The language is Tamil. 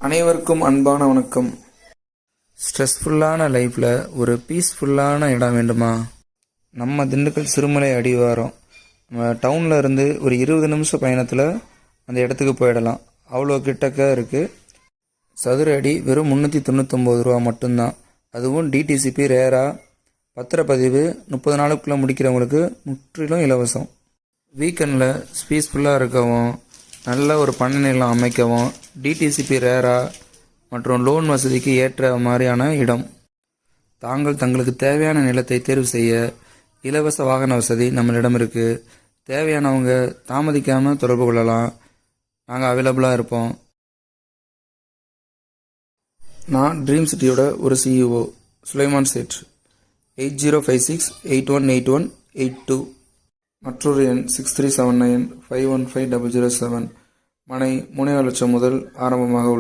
அனைவருக்கும் அன்பான வணக்கம். ஸ்ட்ரெஸ்ஃபுல்லான லைஃப்பில் ஒரு பீஸ்ஃபுல்லான இடம் வேண்டுமா? நம்ம திண்டுக்கல் சிறுமலை அடிவாரம், நம்ம டவுனில் இருந்து ஒரு 20 நிமிஷம் பயணத்தில் அந்த இடத்துக்கு போயிடலாம். அவ்வளோ கிட்டக்க இருக்குது. சதுர அடி வெறும் 399 ரூபா மட்டும்தான். அதுவும் டிடிசிபி ரேராக பத்திரப்பதிவு 30 நாளுக்குள்ளே முடிக்கிறவங்களுக்கு முற்றிலும் இலவசம். வீக்கெண்டில் பீஸ்ஃபுல்லாக இருக்கவும், நல்ல ஒரு பண்ணை நிலம் அமைக்கவும் டிடிசிபி ரேரா மற்றும் லோன் வசதிக்கு ஏற்ற மாதிரியான இடம். தாங்கள் தங்களுக்கு தேவையான நிலத்தை தேர்வு செய்ய இலவச வாகன வசதி நம்மளிடம் இருக்குது. தேவையானவங்க தாமதிக்காமல் தொடர்பு கொள்ளலாம். நாங்கள் அவைலபிளாக இருப்போம். நான் ட்ரீம் சிட்டியோட ஒரு சிஇஓ சுலைமான் சேட். 8056818182. மற்றொரு எண் 6379515007. மனை 3 லட்சம் முதல் ஆரம்பமாக உள்ளது.